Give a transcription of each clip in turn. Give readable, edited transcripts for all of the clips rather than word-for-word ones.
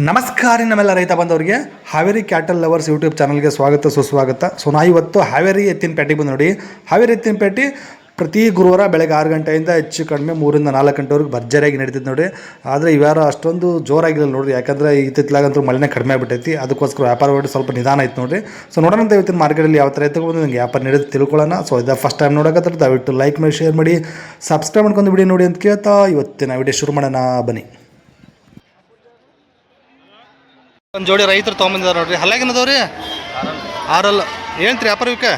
ನಮಸ್ಕಾರ ನಮ್ಮೆಲ್ಲ ರೈತ ಬಂದವರಿಗೆ ಹಾವೇರಿ ಕ್ಯಾಟಲ್ ಲವರ್ಸ್ ಯೂಟ್ಯೂಬ್ ಚಾನಲ್ಗೆ ಸ್ವಾಗತ ಸುಸ್ವಾಗತ. ಸೊ ನಾ ಇವತ್ತು ಹಾವೇರಿ ಎತ್ತಿನ ಪೇಟೆಗೆ ಬಂದು ನೋಡಿ. ಹಾವೇರಿ ಎತ್ತಿನ ಪೇಟೆ ಪ್ರತಿ ಗುರುವಾರ ಬೆಳಗ್ಗೆ 6 ಗಂಟೆಯಿಂದ ಹೆಚ್ಚು ಕಡಿಮೆ 3 ರಿಂದ 4 ಗಂಟೆವರೆಗೆ ಭರ್ಜರಿಯಾಗಿ ನಡೀತೈತೆ ನೋಡಿ. ಆದರೆ ಇವ್ಯಾರು ಅಷ್ಟೊಂದು ಜೋರಾಗಿಲ್ಲ ನೋಡಿರಿ, ಯಾಕಂದರೆ ಇತ್ತಿತ್ತಲಾಗಂತೂ ಮಳೆನೇ ಕಡಿಮೆ ಆಗ್ಬಿಟ್ಟೈತಿ. ಅದಕ್ಕೋಸ್ಕರ ವ್ಯಾಪಾರ ಹೊರಟು ಸ್ವಲ್ಪ ನಿಧಾನ ಆಯ್ತು ನೋಡಿರಿ. ಸೊ ನೋಡೋಣ ಇವತ್ತಿನ ಮಾರ್ಕೆಟಲ್ಲಿ ಯಾವ ಥರ ಎತ್ತಕ್ಕೆ ಬಂದು ನನಗೆ ವ್ಯಾಪಾರ ನಡೆದು ತಿಳ್ಕೊಳ್ಳೋಣ. ಸೊ ಇದು ಫಸ್ಟ್ ಟೈಮ್ ನೋಡೋಕತ್ತರ ದಯವಿಟ್ಟು ಲೈಕ್ ಮಾಡಿ, ಶೇರ್ ಮಾಡಿ, ಸಬ್ಸ್ಕ್ರೈಬ್ ಮಾಡ್ಕೊಂಡು ವಿಡಿಯೋ ನೋಡಿ ಅಂತ ಕೇಳ್ತಾ ಇವತ್ತಿನ ವಿಡಿಯೋ ಶುರು ಮಾಡೋಣ ಬನ್ನಿ. ಒಂದು ಜೋಡಿ ರೈತರು ತೊಗೊಂಬಂದಿದ್ದಾರೆ ನೋಡ್ರಿ. ಹಲ್ಲಾಗಿನದವ್ರಿ ಆರಲ್ಲ ಹೇಳ್ತೀರಿ ವ್ಯಾಪಾರ ಇವಕ್ಕೆ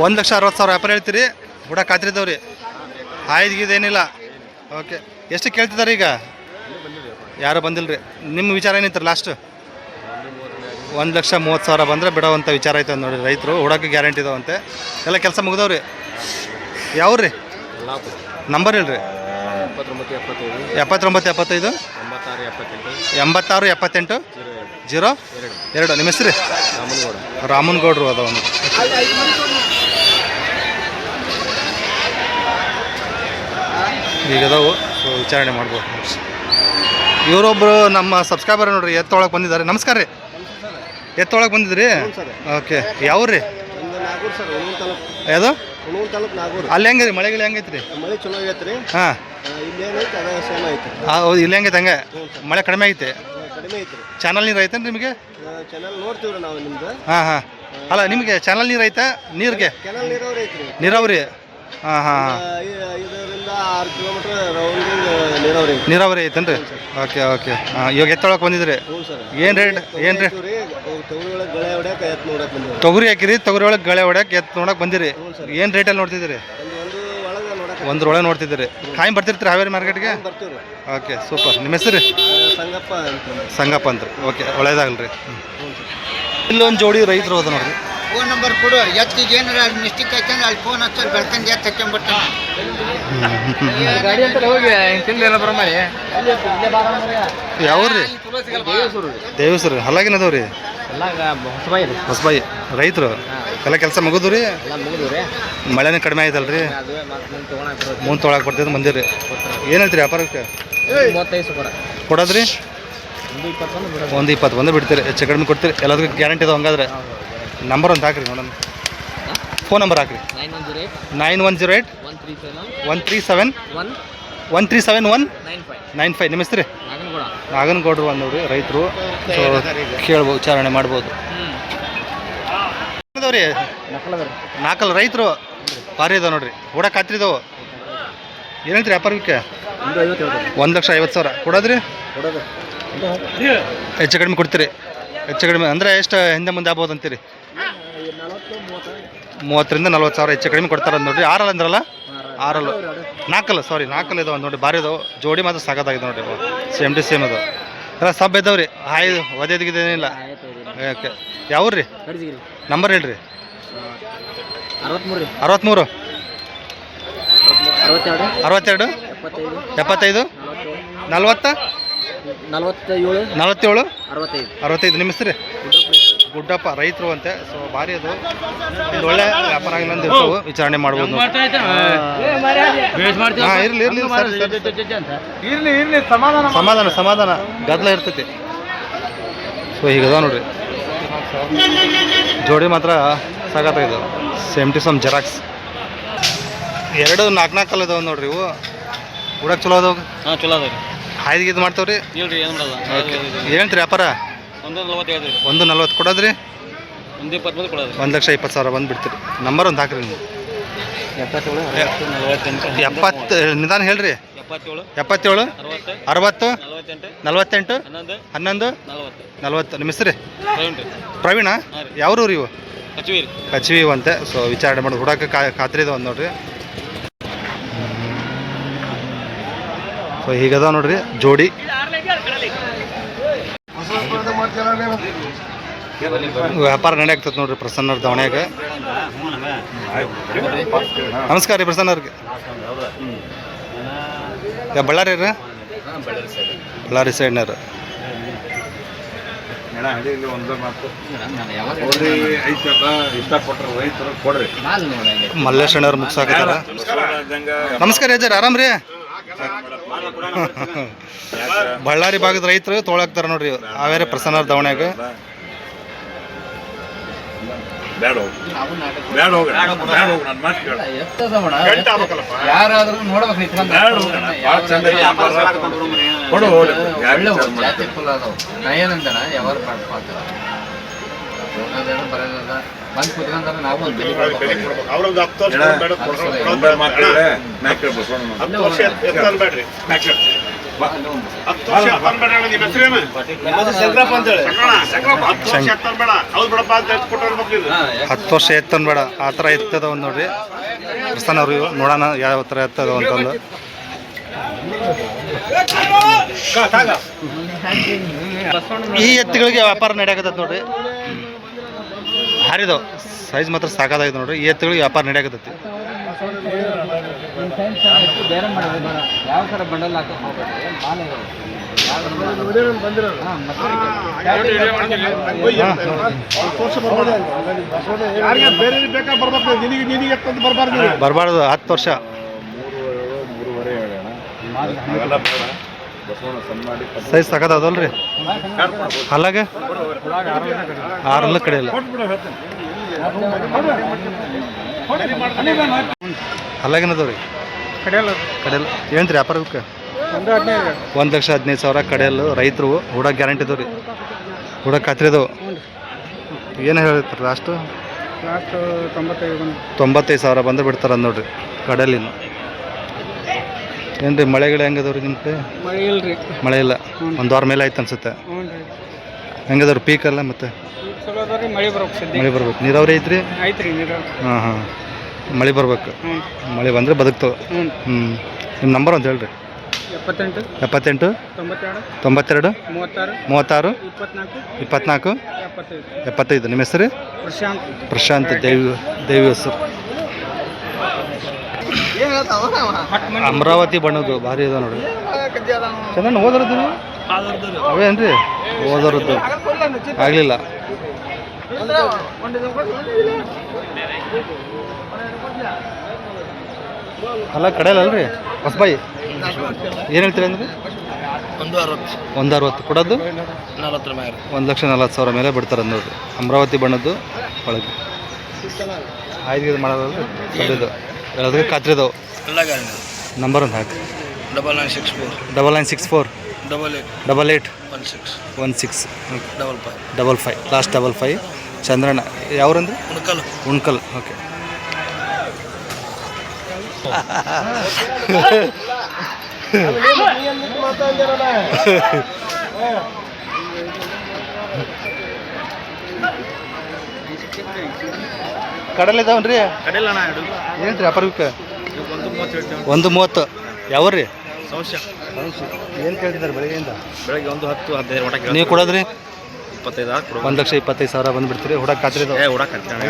1,60,000 ವ್ಯಾಪಾರ ಹೇಳ್ತೀರಿ. ಬುಡ ಖಾತ್ರಿದವ್ರಿ ಆಯ್ದಿಗಿದೇನಿಲ್ಲ. ಓಕೆ, ಎಷ್ಟು ಕೇಳ್ತಿದ್ದಾರೆ ಈಗ? ಯಾರು ಬಂದಿಲ್ಲ ರೀ. ನಿಮ್ಮ ವಿಚಾರ ಏನೈತ್ರಿ? ಲಾಸ್ಟ್ 1,30,000 ಬಂದರೆ ಬಿಡೋವಂಥ ವಿಚಾರ ಐತೆ ನೋಡಿ. ರೈತರು ಹುಡಕ್ಕೆ ಗ್ಯಾರಂಟಿ ಇದಾವಂತೆ. ಎಲ್ಲ ಕೆಲಸ ಮುಗಿದವ್ರಿ. ಯಾವ್ರಿ ನಂಬರ್ ಹೇಳ್ರಿ? 79 75 86 78 02. ನಿಮ್ಮ ಹೆಸರು? ರಾಮನ್ಗೌಡ್ರು ಅದವನು. ಈಗ ಅದಾವು. ಸೊ ವಿಚಾರಣೆ ಮಾಡ್ಬೋದು. ಇವರೊಬ್ಬರು ನಮ್ಮ ಸಬ್ಸ್ಕ್ರೈಬರ್ ನೋಡ್ರಿ, ಎತ್ತೊಳಗೆ ಬಂದಿದ್ದಾರೆ. ನಮಸ್ಕಾರ ರೀ. ಎತ್ತೊಳಗೆ ಬಂದಿದ್ರಿ? ಓಕೆ, ಯಾವ್ರಿ? ಯಾವುದು? ಅಲ್ಲಿ ಹೆಂಗೆ ರೀ? ಮಳೆಗಳು ಹೆಂಗೈತೆ ರೀ? ಮಳೆ ಚಲೋ ಆಗೈತೆ ರೀ. ಹಾಂ, ಹೌದು. ಇಲ್ಲಿ ಹೆಂಗೈತೆ? ಹಂಗೆ ಮಳೆ ಕಡಿಮೆ ಐತೆ. ಕಡಿಮೆ ಐತೆ ರೀ. ಚಾನಲ್ ನೀರು ಐತೆ ನಿಮಗೆ? ಚಾನಲ್ ನೋಡ್ತೀವಿ ನಾವು ನಿಮ್ದು. ಹಾಂ ಹಾಂ. ಅಲ್ಲ, ನಿಮಗೆ ಚಾನಲ್ ನೀರು ಐತೆ? ನೀರಿಗೆ ಕೆನಲ್ ನೀರಾವರಿ ಐತ್ರಿ. ನೀರಾವರಿ? ಹಾಂ ಹಾಂ. 5ರಿಂದ 6 ಕಿಲೋಮೀಟರ್ ರೌಂಡಿಂಗ್ ನೀರಾವರಿ ಐತಿ. ನೀರಾವರಿ ಐತೇನ್ರಿ? Okay okay. ಹಾಂ, ಇವಾಗ ಎತ್ತೊಳಕ್ಕೆ ಬಂದಿದ್ರಿ. ಹ್ಞೂ ಸರ್. ಏನು ರೇಟ್? ಏನು ರೇಟ್? ತೊಗರಿ ಒಳಗೆ ಗಳೆ ಹೊಡ್ಯಾಕ ಎತ್ತು ನೋಡಕ್ಕೆ ಬಂದಿವಿ. ತೊಗರಿ ಹಾಕಿರಿ, ತೊಗರಿ ಒಳಗೆ ಗಳೆ ಹೊಡ್ಯಾಕೆ ಎತ್ತು ನೋಡಕ್ಕೆ ಬಂದಿರಿ. ಏನು ರೇಟಲ್ಲಿ ನೋಡ್ತಿದ್ದೀರಿ? ಒಂದು ಒಳಗೆ ನೋಡ್ತಿದ್ದೀರಿ. ಕಾಯಿ ಬರ್ತಿರ್ತೀರಿ ಹಾವೇರಿ ಮಾರ್ಕೆಟ್ಗೆ? ಬರ್ತೀವಿ. Okay, super. ನಿಮ್ಮ ಹೆಸರು? ಸಂಗಪ್ಪ ಅಂತ. ಸಂಗಪ್ಪ ಅಂತ. ಓಕೆ, ಒಳ್ಳೇದಾಗಲ್ಲ ರೀ. ಇಲ್ಲೊಂದು ಜೋಡಿ ರೈತರು ಹೋದ ನೋಡ್ರಿ. ಫೋನ್ ನಂಬರ್ ಕೊಡು. ಎತ್ತಿಗೆ ಏನಾರ ಅಲ್ಲಿ ಮಿಸ್ಟೇಕ್ ಆಯ್ತಂದ್ರೆ ಅಲ್ಲಿ ಫೋನ್ ಹಚ್ಚೋದು ಬೆಳ್ಕೊಂಡು ಎತ್ತು ಹಾಕ್ಕೊಂಡ್ಬಿಡ್ತಾನೆ. ಗಾಡಿ ಅಂತ ಹೋಗಿ ತಿಂದಿಲ್ಲ ಬರಮಾರಿ. ಯಾವ್ರಿ? ದೇವಸರು. ಹಲ್ಲಾಗಿನದವ್ರಿ? ಹೊಸಬಾಯಿ ರೈತರು. ಎಲ್ಲ ಕೆಲಸ ಮುಗಿದು ರೀ? ಮಳೆನೇ ಕಡಿಮೆ ಆಯ್ತಲ್ರಿ? ಮುಂದೆ ತೊಗೊಳಕ್ಕೆ ಬರ್ತಿದ್ದು ಮಂದಿರಿ. ಏನು ಹೇಳ್ತೀರಿ ವ್ಯಾಪಾರಕ್ಕೆ? 35 ಕೊಡೋದ್ರಿ? 120 ಬಂದು ಬಿಡ್ತೀರಿ. ಹೆಚ್ಚು ಕಡಿಮೆ ಕೊಡ್ತೀರಿ. ಎಲ್ಲದಕ್ಕೂ ಗ್ಯಾರಂಟಿ ಇದಾವೆ. ಹಂಗಾದ್ರೆ ನಂಬರ್ ಒಂದು ಹಾಕ್ರಿ ನೋಡೋಣ. ಫೋನ್ ನಂಬರ್ ಹಾಕ್ರಿ. 9108 137 195. ನಿಮ್ಮ ಹೆಸರು? ನಾಗನಗೌಡರು ಅಂದವ್ರಿ ರೈತರು. ಸೊ ಕೇಳ್ಬೋದು, ವಿಚಾರಣೆ ಮಾಡ್ಬೋದು. ರೀ ನಾಲ್ಕಲ್ಲ ರೈತರು ಭಾರಿ ಇದಾವೆ ನೋಡ್ರಿ. ಕೂಡ ಖಾತ್ರಿದವು. ಏನಂತೀರಿ ವ್ಯಾಪಾರಕ್ಕೆ? 1,50,000 ಕೊಡೋದ್ರಿ? ಹೆಚ್ಚು ಕಡಿಮೆ ಕೊಡ್ತೀರಿ? ಹೆಚ್ಚು ಕಡಿಮೆ ಅಂದರೆ ಎಷ್ಟು ಹಿಂದೆ ಮುಂದೆ ಆಗ್ಬೋದು ಅಂತೀರಿ? 30 ರಿಂದ 40,000 ಹೆಚ್ಚು ಕಡಿಮೆ ಕೊಡ್ತಾರೆ ನೋಡಿರಿ. 6 ಅಂದ್ರಲ್ಲ? 6 4 ಸಾರಿ 4 ಇದಾವೆ ನೋಡಿರಿ. ಭಾರಿ ಇದಾವೆ. ಜೋಡಿ ಮಾತ್ರ ಸಾಕಾಗಿದೆ ನೋಡಿರಿ. ಸೇಮ್ ಟು ಸೇಮ್ ಅದು. ಎಲ್ಲ ಸಬ್ ಇದಾವೆ ರೀ. ಒದೇದಿಗಿದೇನಿಲ್ಲ. ಓಕೆ, ಯಾವ್ರಿ? ನಂಬರ್ ಹೇಳ್ರಿ. 63 62 75 40 47 65. ನಿಮ್ಮ ಹೆಸರು? ಗುಡ್ಡಪ್ಪ ರೈತರು ಅಂತೆ. ಸೊ ಭಾರಿ ಅದು. ಇದು ಒಳ್ಳೆ ವ್ಯಾಪಾರ ಆಗಿಲ್ಲ ಅಂತ ಇರ್ತವೆ. ವಿಚಾರಣೆ ಮಾಡ್ಬೋದು. ಹಾಂ, ಇರಲಿ ಇರಲಿ ಸಮಾಧಾನ ಸಮಾಧಾನ ಗದ್ದಲ ಇರ್ತೈತಿ. ಸೊ ಹೀಗದ ನೋಡ್ರಿ. ಜೋಡಿ ಮಾತ್ರ ಸಾಕಾಗ್ತಾಯಿದ್ದು. Same to same xerox. 2 4 ಇದಾವೆ ನೋಡ್ರಿ. ಇವು ಹುಡಕ್ಕೆ ಚಲೋ ಅದಾವ? ಹಾಂ, ಚಲೋ ಅದಾವ ರೀ. ಹಾಯ್ದು ಇದು ಮಾಡ್ತಾವ್ರಿ? ಇಲ್ರಿ, ಏನು ಮಾಡೋದು. ಓಕೆ, ಏನಂತೀರಿ ವ್ಯಾಪಾರ? 1,40 ಕೊಡೋದ್ರಿ? 1,20 ಕೊಡೋದು. 1,20,000 ಬಂದು ಬಿಡ್ತೀರಿ. ನಂಬರ್ ಒಂದು ಹಾಕ್ರಿ ನೀವು. 70 ನಿಧಾನ ಹೇಳ್ರಿ. 77 60 48 11 40. ನಿಮ್ಮ ಹೆಸರು? ಪ್ರವೀಣ. ಯಾವ್ರೂರು ಇವು? ಕಚ್ವಿ ಅಂತೆ. ಸೊ ವಿಚಾರಣೆ ಮಾಡಿ ಹುಡಕ್ಕೆ ಖಾತ್ರಿ ಇದಾವೆ ನೋಡ್ರಿ. ಸೊ ಹೀಗದ ನೋಡ್ರಿ ಜೋಡಿ. ವ್ಯಾಪಾರ ನಡೆಯಾಗ್ತದೆ ನೋಡ್ರಿ ಪ್ರಸನ್ನರ ದಾವಣ್ಯಾಗ. ನಮಸ್ಕಾರ ರೀ ಪ್ರಸನ್ನವ್ರಿಗೆ. ಬಳ್ಳಾರಿ ರೀ? ಬಳ್ಳಾರಿ ಸೈಡ್ನಾರ. ಮಲ್ಲೇಶಣ್ಣವ್ರು ಮುಗಿಸಾಕತ್ತಾರ. ನಮಸ್ಕಾರ ಅಜ್ಜಾರ, ಆರಾಮ್ ರೀ? ಬಳ್ಳಾರಿ ಭಾಗದ ರೈತರು ತೊಗೊಳಕ್ತಾರ ನೋಡ್ರಿ ಇವ್ರು. ಹಾವೇರಿ ಪ್ರಸನ್ನ ದವಣ್ಯಾಗ ಯಾರಾದ್ರೂ ನೋಡ್ಬೇಕು ನಯನಂದನ ಯಾವಾಗ ಬರೋದ ಬಂದು ಕುತ್ಕೊಂಡ್ರೆ ನಾವು ಒಂದು ಬೆಲೆ ಹತ್ತು ವರ್ಷ ಎತ್ತನ್ ಬೇಡ ಆ ಥರ ಎತ್ತದ ಒಂದು ನೋಡ್ರಿ ಪ್ರಸನ್ನ ಅವ್ರು ನೋಡೋಣ ಯಾವ ಥರ ಎತ್ತದ ಅಂತಂದು ಈ ಎತ್ತುಗಳಿಗೆ ವ್ಯಾಪಾರ ನಡೆಯಕತ್ತದ ನೋಡ್ರಿ ಹಾರಿದು ಸೈಜ್ ಮಾತ್ರ ಸಾಕಾಗಿದೆ ನೋಡ್ರಿ ಈ ಎತ್ತುಗಳಿಗೆ ವ್ಯಾಪಾರ ನಡೆಯಕತ್ತೈತಿ ಬೇರೆ ಮಾಡಿದ್ರೆ ಯಾವ ಥರ ಬಂಡಲ್ ಹಾಕಕ್ಕೆ ಹೋಗ್ಬೇಡ್ರಿ ಬರಬಾರ್ದು 10 ವರ್ಷ ಸೈಜ್ ಸಾಕಾದಲ್ರಿ ಹಲ್ಲಾಗ 6 ಕಡೆ ಇಲ್ಲ ಹಲ್ಲಾಗೇನದವ್ರಿ ಕಡೆಯಲ್ಲ ಏನ್ರಿ ವ್ಯಾಪಾರಕ್ಕೆ 1,15,000 ಕಡೆಯಲ್ಲು ರೈತರು ಹುಡಕ್ ಗ್ಯಾರಂಟಿ ಇದಾವೆ ರೀ ಹುಡಕ್ ಖಾತ್ರಿ ಇದಾವೆ ಏನು ಹೇಳ್ತಾರೆ ಲಾಸ್ಟು 95,000 ಬಂದು ಬಿಡ್ತಾರೆ ನೋಡ್ರಿ ಕಡೆಯಲ್ಲಿನ ಏನು ರೀ ಮಳೆಗಳು ಹೆಂಗದವ್ರಿ ನಿಮ್ಮ ಕಡೆ ಮಳೆ ಇಲ್ಲ ಒಂದು ವಾರ ಮೇಲೆ ಆಯ್ತು ಅನ್ಸುತ್ತೆ ಹೆಂಗದವ್ರಿ ಪೀಕ್ ಅಲ್ಲ ಮತ್ತೆ ಮಳೆ ಬರ್ಬೇಕು ನೀರಾವರಿ ಐತ್ರಿ ಹಾಂ ಹಾಂ ಮಳೆ ಬರ್ಬೇಕು ಮಳೆ ಬಂದರೆ ಬದುಕ್ತವೆ ನಿಮ್ಮ ನಂಬರ್ ಅಂತ ಹೇಳ್ರಿ 78 92 36 24 75 ನಿಮ್ಮ ಹೆಸರು ಪ್ರಶಾಂತ್ ದೇವಿ ಹೆಸರು ಅಮರಾವತಿ ಬಣ್ಣದ್ದು ಭಾರಿ ಇದೆ ನೋಡ್ರಿ ಚೆನ್ನಾಗಿ ಓದರದ್ದು ಅವೇನ್ರಿ ಓದರದ್ದು ಆಗಲಿಲ್ಲ ಅಲ್ಲ ಕಡೆಯಲ್ಲಲ್ರಿ ಹೊಸಬಾಯಿ ಏನು ಹೇಳ್ತೀರಿ ಅಂದ್ರೆ 160 ಕೊಡೋದು 1,40,000 ಮೇಲೆ ಬಿಡ್ತಾರೆ ನೋಡ್ರಿ ಅಮರಾವತಿ ಬಣ್ಣದ್ದು ಒಳಗೆ 5 ಮಾಡೋದಲ್ರಿ ಕಡೆದು ಎಲ್ಲದಕ್ಕೆ ಖಾತ್ರಿದವು ನಂಬರ್ ಒಂದು ಹಾಕಿ 9964 8816 ಲಾಸ್ಟ್ 55 ಚಂದ್ರಣ್ಣ ಯಾವ್ರಂದ್ರೆ ಉಣ್ಕಲ್ ಓಕೆ ಕಡಲಿದಾವನ್ರಿ ಏನ್ರಿ ವ್ಯಾಪಾರಕ್ಕೆ 130 ಯಾವ್ರಿ ಏನು ಕೇಳ್ತಿದ್ದಾರೆ ಬೆಳಗ್ಗೆಯಿಂದ 1:10-15 ನೀವು ಕೊಡೋದ್ರಿ 1,25,000 ಬಂದುಬಿಡ್ತೀರಿ ಹುಡಕ್ ಖಾತ್ರಿ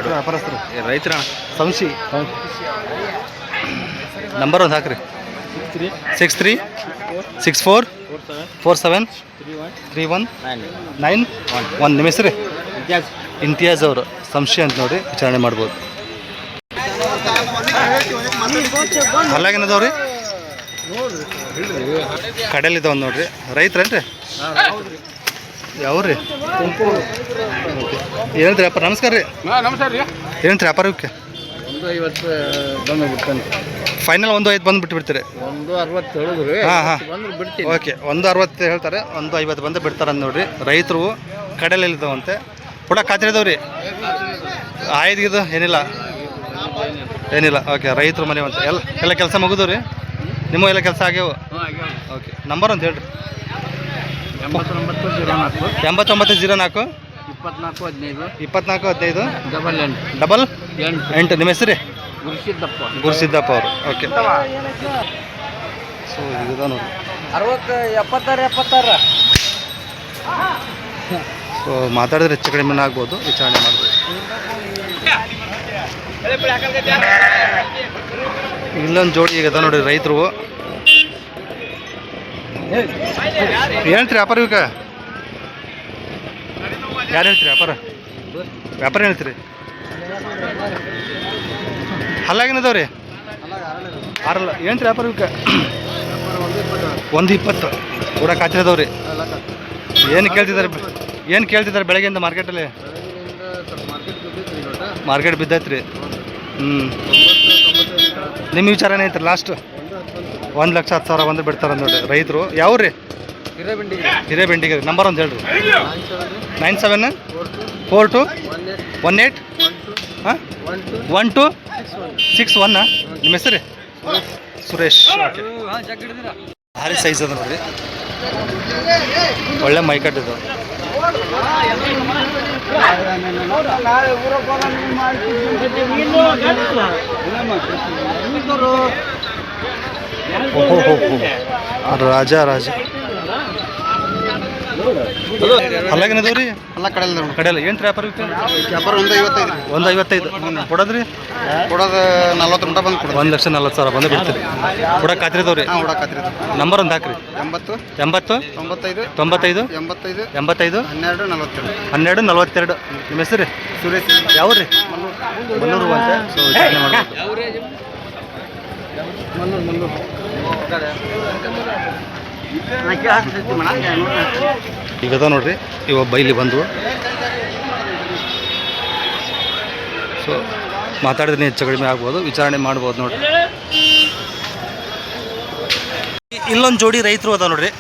ವ್ಯಾಪಾರಸ್ಥರು ರೈತರ ಸಂಶಿ ನಂಬರ್ ಒಂದು ಹಾಕ್ರಿ 63 64 47 31 91 ನಿಮ್ಮ ಹೆಸರು ಇಂತಿಯಾಜ್ ಅವರು ಸಂಶಯ ಅಂತ ನೋಡಿ ವಿಚಾರಣೆ ಮಾಡ್ಬೋದು ಅಲ್ಲಾಗೇನದವ್ರಿ ಕಡೆಯಲ್ಲಿದ್ದಾವೆ ನೋಡ್ರಿ ರೈತರೇನ್ರಿ ಯಾವ್ರಿ ಏನಂತ್ರಿ ವ್ಯಾಪಾರ ನಮಸ್ಕಾರ ರೀ ಏನಂತ್ರಿ ವ್ಯಾಪಾರಕ್ಕೆ 150 ಬಂದು ಫೈನಲ್ 1.5 ಬಂದು ಬಿಟ್ಬಿಡ್ತೀರಿ 160 ಹೇಳಿದ್ರಿ ಹಾಂ ಹಾಂ ಓಕೆ 160 ಹೇಳ್ತಾರೆ 150 ಬಂದು ಬಿಡ್ತಾರೆ ನೋಡ್ರಿ ರೈತರು ಕಡೆಯಲ್ಲಿದ್ದಾವಂತೆ ಕೂಡ ಖಾತ್ರಿ ಇದಾವ್ರಿ ಆಯ್ದು ಏನಿಲ್ಲ ಓಕೆ ರೈತರು ಮನೆ ಅಂತ ಎಲ್ಲ ಕೆಲಸ ಮುಗಿದು ರೀ ನಿಮ್ಮ ಎಲ್ಲ ಕೆಲಸ ಆಗ್ಯಾವ ಓಕೆ ನಂಬರ್ ಅಂತ ಹೇಳ್ರಿ 8904 24 15 ನಿಮ್ಮ ಹೆಸರು ಗುರುಸಿದ್ದಪ್ಪ ಅವರು ಓಕೆ ಸೊ ಇದು ನೋಡಿ 76 ಸೊ ಮಾತಾಡಿದ್ರೆ ಹೆಚ್ಚು ಕಡಿಮೆ ಆಗ್ಬೋದು ವಿಚಾರಣೆ ಮಾಡ್ಬೋದು ಇಲ್ಲೊಂದು ಜೋಡಿ ಈಗ ಅದ ನೋಡಿ ರೈತರು ಹೇಳ್ತೀರಿ ವ್ಯಾಪಾರ ಈಗ ಯಾರು ಹೇಳ್ತೀರಿ ವ್ಯಾಪಾರ ಹೇಳ್ತೀರಿ ಹಲ್ಲಾಗೇನದವ್ರಿ ಆರಲ್ಲ ಹೇಳ್ತೀರಿ ವ್ಯಾಪಾರ ಈಗ 120 ಕೂಡ ಖಾತ್ರಿ ಅದಾವ್ರಿ. ಏನು ಕೇಳ್ತಿದ್ದಾರೆ ಬೆಳಗ್ಗೆಯಿಂದ ಮಾರ್ಕೆಟಲ್ಲಿ? ಮಾರ್ಕೆಟ್ ಬಿದ್ದೈತ್ರಿ. ನಿಮ್ಮ ವಿಚಾರ ಏನೈತ್ರಿ? ಲಾಸ್ಟ್ 1,10,000 ಬಂದು ಬಿಡ್ತಾರೆ ನೋಡ್ರಿ ರೈತರು. ಯಾವ ರೀ? ಹಿರೇಬೆಂಡಿಗೆ. ನಂಬರ್ ಒಂದು ಹೇಳ್ರಿ. 974218 ಹಾಂ 1261. ನಿಮ್ಮ ಹೆಸರು? ಸುರೇಶ್. ಭಾರಿ ಸೈಜ್ ಅದ ನೋಡ್ರಿ, ಒಳ್ಳೆ ಮೈಕಟ್ ಇದು. ರಾಜ ಅಲ್ಲಾಗೇನದವ್ರಿ? ಎಲ್ಲ ಕಡೆಯಲ್ಲ ಏನು ವ್ಯಾಪಾರ? ವ್ಯಾಪಾರ 155 ಕೊಡೋದ್ರಿ? ಕೊಡೋದು 40 ಮಟ ಬಂದು ಕೊಡೋದು. 1,40,000 ಬಂದು ಬಿಡ್ತೀರಿ. ಕೊಡಕ್ಕೆ ಖಾತ್ರಿದವ್ರಿ? ನಂಬರ್ ಒಂದು ಹಾಕ್ರಿ. 80 95 85 12 42. ನಿಮ್ಮ ಹೆಸರು? ಸುರೇಶ್. ಯಾವ ರೀ? ಮನ್ನೂರು ಅಂತ. ಸೊ ವಿಚಾರಣೆ ಮಾಡ್ಬೇಕು. ಈಗ ಅದ ನೋಡ್ರಿ, ಇವೊಬ್ಬ ಇಲ್ಲಿ ಬಂದು ಸೊ ಮಾತಾಡಿದ್ರೆ ಹೆಚ್ಚು ಕಡಿಮೆ ಆಗ್ಬೋದು, ವಿಚಾರಣೆ ಮಾಡ್ಬೋದು ನೋಡ್ರಿ. ಇಲ್ಲೊಂದು ಜೋಡಿ ರೈತರು ಅದ ನೋಡ್ರಿ.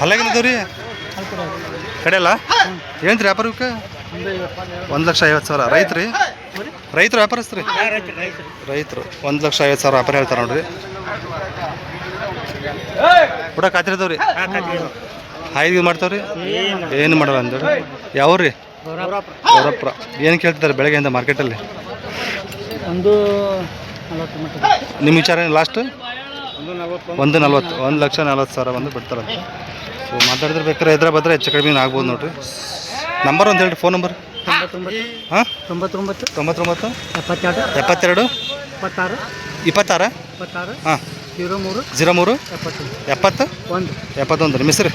ಅಲ್ಲಾಗಿದ್ದವ್ರಿ ಕಡೆಯಲ್ಲ ಏನು ರೀ ವ್ಯಾಪಾರಕ್ಕೆ? 1,50,000 ರೈತ್ರಿ? ರೈತರು ವ್ಯಾಪಾರಸ್ತ್ರಿ? ರೈತರು 1,50,000 ವ್ಯಾಪಾರ ಹೇಳ್ತಾರೆ ನೋಡ್ರಿ. ಕೂಡ ಖಾತ್ರಿದವ್ರಿ? ಹಾಯ್ದು ಮಾಡ್ತಾವ್ರಿ? ಏನು ಮಾಡಲ್ಲ ಅಂದೇಳಿ. ಯಾವ ರೀ? ಗೌರಪ್ಪ. ಏನು ಕೇಳ್ತಿದ್ದಾರೆ ಬೆಳಗ್ಗೆಯಿಂದ ಮಾರ್ಕೆಟಲ್ಲಿ? ನಿಮ್ಮ ವಿಚಾರ ಏನು? ಲಾಸ್ಟ್ 1,40,000 1,40,000 ಬಂದು ಬಿಡ್ತಾರಂತೆ. ಸೊ ಮಾತಾಡಿದ್ರೆ ಬೇಕಾದ್ರೆ ಎದ್ರ ಬದ್ರೆ ಹೆಚ್ಚು ಕಡಿಮೆ ಆಗ್ಬೋದು ನೋಡ್ರಿ. ನಂಬರ್ ಒಂದು ಹೇಳ್ರಿ, ಫೋನ್ ನಂಬರ್. ಹಾಂ 99 72 26 ಹಾಂ 03 70 71. ನಿಮ್ಮ ಹೆಸರು?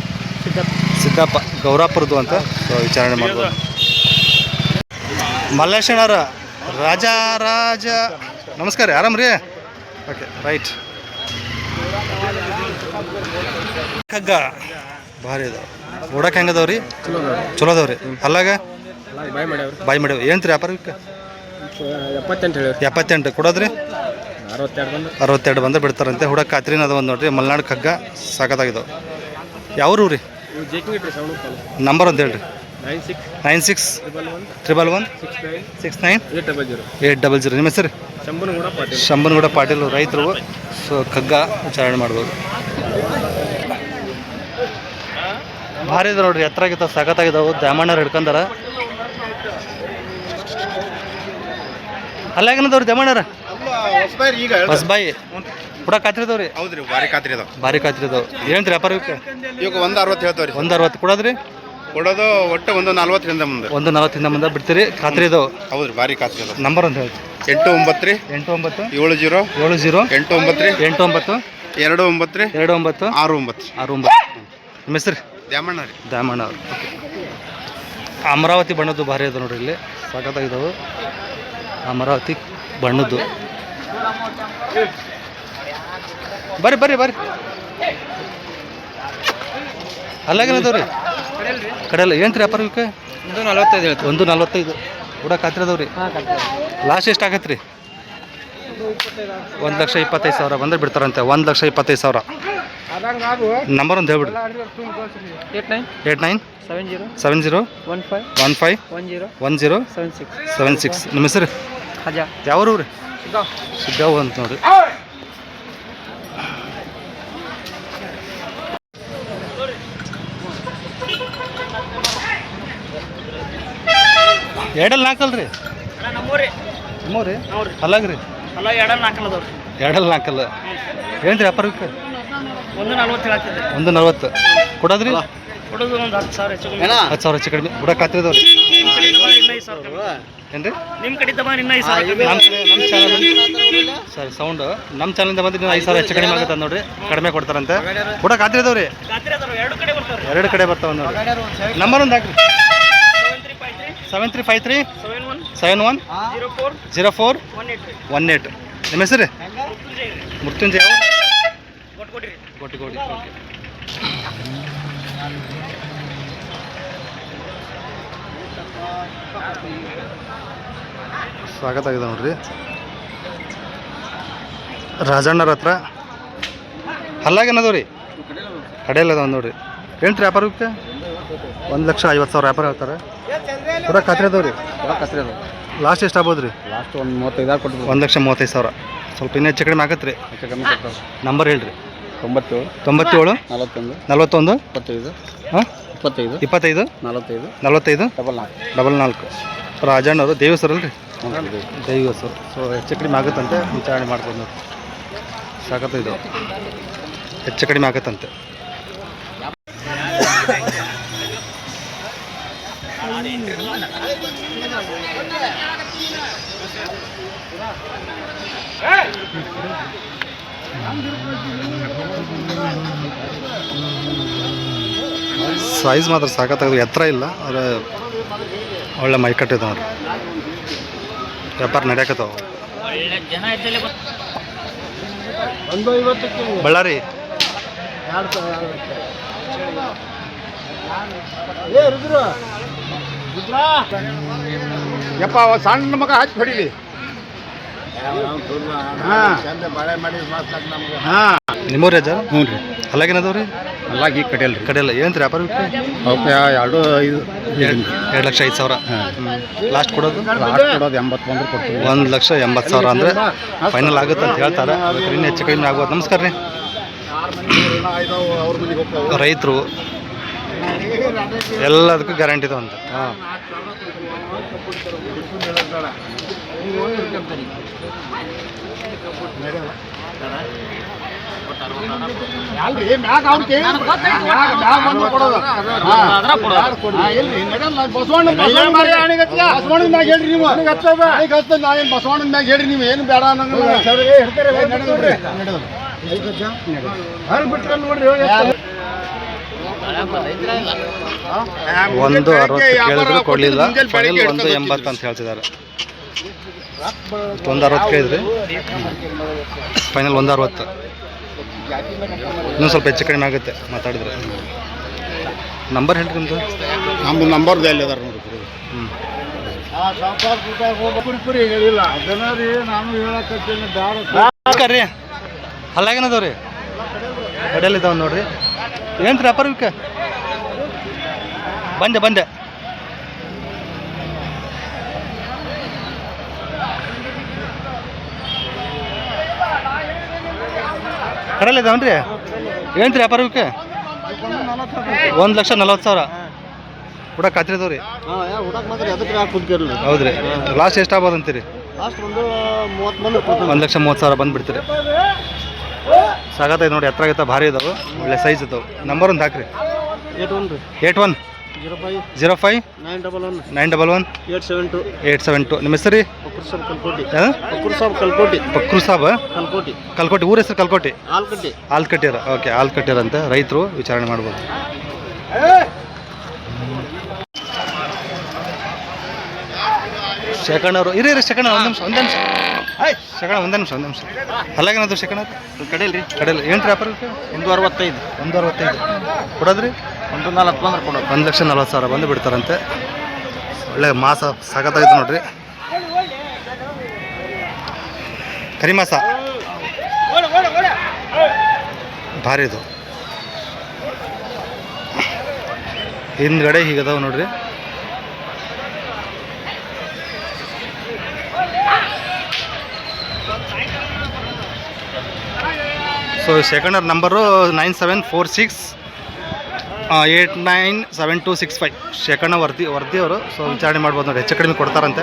ಸಿದ್ದಪ್ಪ. ಗೌರಾಪುರದ್ದು ಅಂತ. ಸೊ ವಿಚಾರಣೆ ಮಾಡ್ಬೋದು. ಮಲ್ಲೇಶಣ್ಣರ ರಾಜ ನಮಸ್ಕಾರ ರೀ, ಆರಾಮ್ ರೀ? Okay right. ಕಗ್ಗ ಭಾರಿ ಅದಾವ. ಓಡಕ್ಕೆ ಹೆಂಗದವ್ರಿ? ಚಲೋ ಅದಾವ್ರಿ. ಅಲ್ಲಾಗ ಬಾಯ್ ಮಾಡ್ಯಾವ. ಏನು ರೀ ವ್ಯಾಪಾರಕ್ಕೆ? 78 ಕೊಡೋದ್ರಿ? 62 ಬಂದು ಬಿಡ್ತಾರಂತೆ. ಹುಡಕ್ಕೆ ಖಾತ್ರಿನ ಅದ ಒಂದು ನೋಡ್ರಿ. ಮಲ್ನಾಡು ಕಗ್ಗ ಸಾಕತ್ತಾಗಿದ್ದಾವೆ. ಯಾವ್ರು ರೀ? ನಂಬರ್ ಅಂತ ಹೇಳ್ರಿ. 96 111 69 800. ನಿಮ್ಮ ಹೆಸರು? ಶಂಭನಗೌಡ ಪಾಟೀಲ್. ರೈತರು. ಸೊ ಕಗ್ಗ ವಿಚಾರಣೆ ಮಾಡ್ಬೋದು. ಭಾರಿ ಇದೆ ನೋಡ್ರಿ, ಎತ್ತರಾಗಿದ್ದಾವೆ, ಸಾಕತ್ತಾಗಿದ್ದಾವೆ. ದ್ಯಾಮಣ್ಣವ್ರು ಹಿಡ್ಕೊಂಡಾರ. ಅಲ್ಲಾಗೇನದವ್ರಿ ದ್ಯಾಮಣ್ಣರ? ಹೊಸಬಾಯಿ. ಕೂಡ ಖಾತ್ರಿದವ್ರಿ? ಹೌದ್ರಿ, ಭಾರಿ ಖಾತ್ರಿ ಅದಾವ. ಭಾರಿ ಖಾತ್ರಿದವ್. ಏನು ರೀ ವ್ಯಾಪಾರಕ್ಕೆ? ಈಗ 160 ಹೇಳ್ತಾವ್ರಿ. 160 ಕೊಡೋದ್ರಿ? ಕೊಡೋದು ಒಟ್ಟು 140 ಮುಂದೆ. 140 ಮುಂದೆ ಬಿಡ್ತೀರಿ. ಖಾತ್ರಿ ಇದಾವೆ? ಹೌದ್ರಿ, ಭಾರಿ ಖಾತ್ರಿ ಅದಾವ. ನಂಬರ್ ಅಂತ ಹೇಳಿ. 89 89 70 70 89 89 29 29 69. ನಿಮ್ಮ ಹೆಸರು? ದ್ಯಾಮಣ್ಣ ರೀ. ದ್ಯಾಮಣ್ಣ ಅವ್ರು. ಅಮರಾವತಿ ಬಣ್ಣದ್ದು ಭಾರಿ ಅದ ನೋಡ್ರಿ. ಇಲ್ಲಿ ಸಾಕತ್ತಾಗಿದ್ದಾವೆ. ಅಮರಾವತಿ ಬಣ್ಣದ್ದು. ಬರ್ರಿ ಅಲ್ಲಾಗೇನದವ್ರಿ? ಕಡೆಯಲ್ಲ. ಏನು ರೀ ವ್ಯಾಪಾರಕ್ಕೆ? 145 ಕೂಡ ಖಾತ್ರಿ ಅದಾವ್ರಿ? ಲಾಸ್ಟ್ ಎಷ್ಟು ಆಗತ್ತೆ ರೀ? 1,25,000 ಬಂದ್ರೆ ಬಿಡ್ತಾರಂತೆ. 1,25,000. ನಂಬರ್ ಒಂದು ಹೇಳ್ಬಿಡ್ರಿ. 89 70 15 10 76. ನಿಮ್ಮ ಹೆಸರು? ಯಾವ್ರು ರೀ? ಸಿದ್ದಾವ್ ಅಂತ ನೋಡ್ರಿ. ಎರಡಲ್ಲಿ ನಾಲ್ಕಲ್ರಿ? ನಮ್ಮೂರಿ ಅಲ್ಲಾಗ್ರಿ? ಎರಡಲ್ಲಿ ನಾಲ್ಕಲ್ಲ. ಏನು ರೀ ವ್ಯಾಪಾರಕ್ಕೆ? 140 ಕೊಡೋದ್ರಿ? 10,000 ಹೆಚ್ಚು ಕಡಿಮೆ. ಕೂಡ ಖಾತ್ರಿ ಅದಾವ್ರಿ? ಏನು ರೀ? ನಮ್ಮ ಚಾನಲ್ ಸರಿ ಸೌಂಡು ನಮ್ಮ ಚಾನಲಿಂದ ಬಂದು 5,000 ಹೆಚ್ಚು ಕಡಿಮೆ ಆಗುತ್ತೆ ನೋಡ್ರಿ. ಕಡಿಮೆ ಕೊಡ್ತಾರಂತೆ. ಕೂಡ ಖಾತ್ರಿ ಅದಾವ್ರಿ? 2 ಕಡೆ ಬರ್ತಾವೆ ನೋಡ್ರಿ. ನಂಬರ್ ಒಂದು ಹಾಕ್ರಿ. 7353 71 04 18. ನಿಮ್ಮ ಹೆಸರು ಮೃತ್ಯುಂಜಯ ಗೊಟ್ಟಿಗೋಡಿ. ಓಕೆ. ಸ್ವಾಗತ ಆಗಿದೆ ನೋಡ್ರಿ ರಾಜಣ್ಣರ ಹತ್ರ. ಹಲ್ಲಾಗೇನದವ ರೀ ಕಡೆಯಲ್ಲ ಅದಾವ ನೋಡ್ರಿ. ಏನು ರೀ ವ್ಯಾಪಾರಕ್ಕೆ? 1,50,000 ವ್ಯಾಪಾರ ಹೇಳ್ತಾರೆ. ಪೂರಾ ಖಾತ್ರಿ ಅದಾವ ರೀ? ಕತ್ರಿ ಅದು ಲಾಸ್ಟ್ ಎಷ್ಟು ಆಗ್ಬೋದು ರೀ? ಲಾಸ್ಟ್ ಒಂದು 35,000 ಕೊಟ್ಟು 1,35,000. ಸ್ವಲ್ಪ ಇನ್ನೂ ಹೆಚ್ಚು ಕಡಿಮೆ ಆಗತ್ತೆ ರೀ. ಕಮ್ಮಿ ಕೊಡ್ತಾರೆ. ನಂಬರ್ ಹೇಳ್ರಿ. 97 97 41 41 25 ಹಾಂ 25 25 45 45 44 ರಾಜಣ್ಣವರು ದೇವಸ್ಥರು ಅಲ್ರಿ? ಡಬಲ್ ದೈವಸರು. ಸೊ ಹೆಚ್ಚು ಕಡಿಮೆ ಆಗುತ್ತಂತೆ, ವಿಚಾರಣೆ ಮಾಡ್ಬೋದು ನೋಡಿ. ಸಾಕತ್ತು ಇದು ಹೆಚ್ಚು ಕಡಿಮೆ ಆಗುತ್ತಂತೆ. ಸೈಜ್ ಮಾತ್ರ ಸಾಕತ್ತಾಗ ಎತ್ತರ ಇಲ್ಲ, ಆದರೆ ಒಳ್ಳೆ ಮೈಕಟ್ಟಿದೆ ನೋಡ್ರಿ. ವ್ಯಾಪಾರ ನಡೆಯಕತ್ತಾವ. ಬಳ್ಳಾರಿ ಯಪ್ಪ ಸಣ್ಣ ಮಗ ಹಚ್ಚಿ ಹೊಡಿಲಿ. ನಿಮ್ಮೂರು ಅಜ್ಜ? ಹ್ಞೂ ರೀ. ಅಲ್ಲಾಗೇನದವ್ರಿ? ಅಲ್ಲಾಗಿ ಕಡಿಯಲ್ರಿ. ಕಡೆಯಲ್ಲ ಏನು ರೀ ವ್ಯಾಪಾರ? ಅವಕ್ಕೆ 2,05,000 ಲಾಸ್ಟ್ ಕೊಡೋದು? ಲಾಸ್ಟ್ ಕೊಡೋದು 80 ಬಂದ್ರೆ ಕೊಡ್ತೀವಿ. 1,80,000 ಅಂದರೆ ಫೈನಲ್ ಆಗುತ್ತೆ ಅಂತ ಹೇಳ್ತಾರೆ. ಅದಕ್ಕೆ ಇನ್ನೂ ಹೆಚ್ಚು ಕಡಿಮೆ ಆಗೋದು. ನಮಸ್ಕಾರ ರೀ. ರೈತರು ಎಲ್ಲದಕ್ಕೂ ಗ್ಯಾರಂಟಿ ಇದಾವೆ ಅಂತ. ಹಾಂ. ಬಸವಣ್ಣನ ಮ್ಯಾಗ ಹೇಳ್ರಿ ನೀವು ಏನು ಬೇಡ ಒಂದು 60 ಕೇಳಿದ್ರು ಕೊಡಲಿಲ್ಲ. ಫೈನಲ್ 1,80 ಅಂತ ಹೇಳ್ತಿದ್ದಾರೆ. 1,60 ಕೇಳಿದ್ರಿ, ಫೈನಲ್ 1,60. ಇನ್ನೂ ಸ್ವಲ್ಪ ಹೆಚ್ಚು ಕಡಿಮೆ ಆಗುತ್ತೆ ಮಾತಾಡಿದ್ರೆ. ನಂಬರ್ ಹೇಳ್ರಿ ನಿಮ್ದು? ನಮ್ದು ನಂಬರ್ ಎಲ್ಲಿ ಅದಾರ ನೋಡಿ. ನಮಸ್ಕಾರ ರೀ. ಅಲ್ಲಾಗೇನದವ ರೀ? ಕಡೆಯಲ್ಲಿ ಇದಾವೆ ನೋಡ್ರಿ. ಏನು ರೀ ವ್ಯಾಪಾರಕ್ಕೆ? ಬಂದೆ ಕಡೆಯಲ್ಲಿ ಇದಾವನ್ರಿ. ಏನು ರೀ ವ್ಯಾಪಾರಕ್ಕೆ? 1,40,000 ಕೂಡ ಖಾತ್ರಿ ಅದಾವ ರೀ? ಹೌದು ರೀ. ಲಾಸ್ಟ್ ಎಷ್ಟು ಆಗ್ಬೋದು ಅಂತೀರಿ? 1,30,000 ಬಂದುಬಿಡ್ತೀರಿ. ಸಾಗತ್ತೈತೆ ನೋಡಿ. ಎತ್ತರ ಆಗೈತೆ, ಭಾರಿ ಇದಾವೆ, ಒಳ್ಳೆ ಸೈಜ್ ಇದಾವೆ. ನಂಬರ್ ಒಂದು ಹಾಕ್ರಿ. 81 05 911 872. ನಿಮ್ಮ ಹೆಸರು ರೀ? ಪಕ್ರು ಸಾಬ್ ಕಲ್ಕೋಟಿ. ಊರ ಹೆಸರು ಕಲ್ಕೋಟಿ? ಆಲ್ಕಟ್ಟಿಯರ. ಓಕೆ, ಆಲ್ಕಟ್ಟಿಯರ ಅಂತ ರೈತರು ವಿಚಾರಣೆ ಮಾಡ್ಬೋದು. ಶೇಖಣ್ಣವರು ಇರೀ ಶೇಖಣ್ಣ ಒಂದು ನಿಮಿಷ ಶೇಖಣ್ಣ ಒಂದು ನಿಮಿಷ ಅಲ್ಲಾಗೇನದು ಶೇಖಣ್ಣ ಕಡೆಯಲ್ಲಿ ಏನು ರೀ ವ್ಯಾಪಾರ? 165 ಕೊಡೋದ್ರಿ? 140 ಬಂದ್ರೆ ಕೊಡೋದು. 1,40,000 ಬಂದು ಬಿಡ್ತಾರಂತೆ. ಒಳ್ಳೆ ಮಾಸ ಸಾಕತ್ತಾಯ್ತು ನೋಡ್ರಿ. ಕರಿಮಾಸ ಭಾರಿ ಇದು. ಹಿಂದ್ಗಡೆ ಹೀಗದಾವ ನೋಡ್ರಿ. So secondary number 9746 897265. ಶೇಖಣ್ಣ ವರ್ದಿಯವರು. ಸೊ ವಿಚಾರಣೆ ಮಾಡ್ಬೋದು ನೋಡಿ. ಹೆಚ್ಚು ಕಡಿಮೆ ಕೊಡ್ತಾರಂತೆ.